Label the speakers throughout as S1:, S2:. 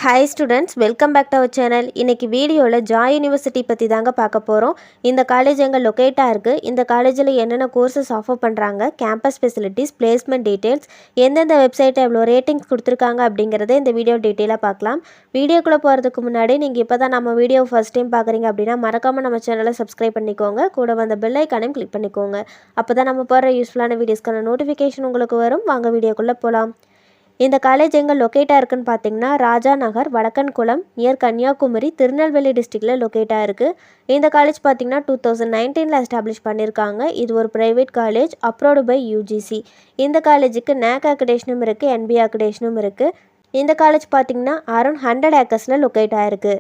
S1: Hi students, welcome back to our channel. இன்றைக்கி வீடியோவில் Joy university பற்றி தாங்க பார்க்க போகிறோம். இந்த காலேஜ் எங்கே லொக்கேட்டாக இருக்குது, இந்த காலேஜில் என்னென்ன கோர்சஸ் ஆஃபர் பண்ணுறாங்க, கேம்பஸ் ஃபெசிலிட்டிஸ், பிளேஸ்மெண்ட் டீட்டெயில்ஸ், எந்தெந்த வெப்சைட்டை எவ்வளோ ரேட்டிங்ஸ் கொடுத்துருக்காங்க அப்படிங்கிறத இந்த வீடியோ டீட்டெயிலாக பார்க்கலாம். வீடியோக்குள்ளே போகிறதுக்கு முன்னாடி நீங்கள் இப்போ தான் நம்ம வீடியோ ஃபஸ்ட் டைம் பார்க்குறீங்க அப்படின்னா மறக்காமல் நம்ம சேனலை சப்ஸ்கிரைப் பண்ணிக்கோங்க. கூட வந்த பெல் ஐக்கானையும் கிளிக் பண்ணிக்கோங்க. அப்போ தான் நம்ம போகிற யூஸ்ஃபுல்லான வீடியோஸ்க்கான நோட்டிஃபிகேஷன் உங்களுக்கு வரும். வாங்க வீடியோக்குள்ளே போகலாம். இந்த காலேஜ் எங்கே லொக்கேட்டாக இருக்குன்னு பார்த்தீங்கன்னா ராஜா நகர், வடக்கன்குளம், நியர் கன்னியாகுமரி, திருநெல்வேலி டிஸ்ட்ரிக்டில் லொக்கேட்டாக இருக்குது. இந்த காலேஜ் பார்த்தீங்கன்னா 2019 எஸ்டாப்ளிஷ் பண்ணியிருக்காங்க. இது ஒரு private college, approved by UGC. இந்த காலேஜுக்கு NAC அக்ரிடேஷனும் இருக்குது, NBA அக்ரிடேஷனும் இருக்குது. இந்த காலேஜ் பார்த்தீங்கன்னா அரௌண்ட் 100 ஏக்கர்ஸில் லொக்கேட் ஆகிருக்கு.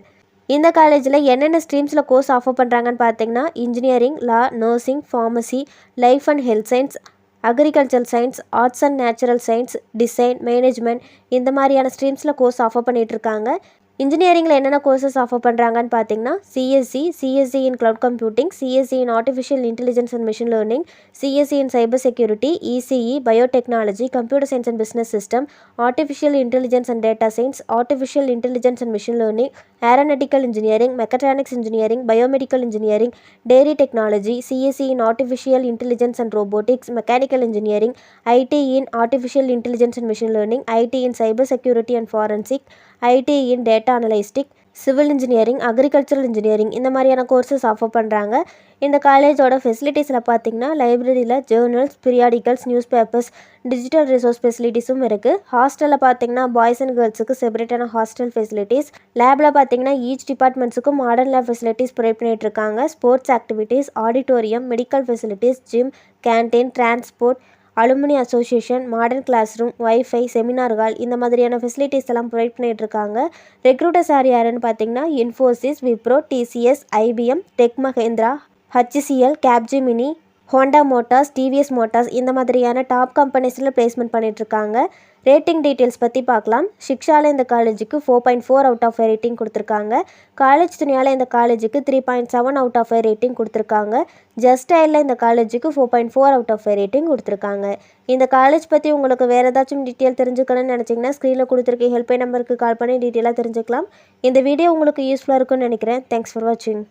S1: இந்த காலேஜில் என்னென்ன ஸ்ட்ரீம்ஸில் கோர்ஸ் ஆஃபர் பண்ணுறாங்கன்னு பார்த்தீங்கன்னா engineering, law, nursing, pharmacy, life and health science, agriculture science, arts and natural science, design, management இந்த மாதிரியான ஸ்ட்ரீம்ஸில் கோர்ஸ் ஆஃபர் பண்ணிகிட்ருக்காங்க. இன்ஜினியரிங்கில் என்னென்ன கோர்சஸ் ஆஃபர் பண்ணுறாங்கன்னு பார்த்தீங்கன்னா CSE in cloud computing, CSE in artificial intelligence and machine learning, CSE in cyber security, ECE biotechnology, computer science and business system, artificial intelligence and data science, artificial intelligence and machine learning, aeronautical engineering, mechatronics engineering, biomedical engineering, dairy technology, CSE in artificial intelligence and robotics, mechanical engineering, IT in artificial intelligence and machine learning, IT in cyber security and forensic, IT in data analytics, civil engineering, agricultural engineering இந்த மாதிரியான courses offer பண்ணுறாங்க. இந்த காலேஜோட ஃபெசிலிட்டிஸில் பார்த்தீங்கன்னா லைப்ரரியில் journals, periodicals, news papers, digital resource ஃபெசிலிட்டிஸும் இருக்குது. ஹாஸ்டலில் பார்த்தீங்கன்னா பாய்ஸ் அண்ட் கேர்ள்ஸுக்கு செப்பரேட்டான ஹாஸ்டல் ஃபெசிலிட்டிஸ், லேபில் பார்த்தீங்கன்னா ஈச் டிபார்ட்மெண்ட்ஸுக்கும் மாடர்ன் லேப் ஃபெசிலிட்டிஸ் ப்ரொவைட் பண்ணிகிட்ருக்காங்க. Sports activities, auditorium, medical facilities, gym, canteen, transport, alumni association, modern class room, wifi, seminar hall இந்த மாதிரியான ஃபெசிலிட்டிஸ் எல்லாம் ப்ரொவைட் பண்ணிகிட்ருக்காங்க. ரெக்ரூட்டர்ஸ் யாருன்னு பார்த்தீங்கன்னா Infosys, Wipro, TCS, IBM, tech Mahindra, HCL, Capgemini, Honda Motors, TVS motors இந்த மாதிரியான top கம்பெனிஸில் பிளேஸ்மெண்ட் பண்ணிகிட்ருக்காங்க. ரேட்டிங் டீட்டெயில்ஸ் பற்றி பார்க்கலாம். ஷிக்ஷாவில் இந்த காலேஜுக்கு 4.4 அவுட் ஆஃப் 5 ரேட்டிங் கொடுத்துருக்காங்க. காலேஜ் துணியால் இந்த காலேஜுக்கு 3.7 அவுட் ஆஃப் 5 ரேட்டிங் கொடுத்துருக்காங்க. ஜஸ்டைலில் இந்த காலேஜுக்கு 4.4 அவுட் ஆஃப் 5 ரேட்டிங் கொடுத்துருக்காங்க. இந்த காலேஜ் பற்றி உங்களுக்கு வேறு ஏதாச்சும் டீட்டெயில் தெரிஞ்சுக்கணும்னு நினச்சிங்கன்னா ஸ்க்ரீனில் கொடுத்துருக்க ஹெல்ப்லைன் நம்பருக்கு கால் பண்ணி டீட்டெயிலாக தெரிஞ்சுக்கலாம். இந்த வீடியோ உங்களுக்கு யூஸ்ஃபுல்லாக இருக்கும்னு நினைக்கிறேன். தேங்க்ஸ் ஃபார் வாட்சிங்.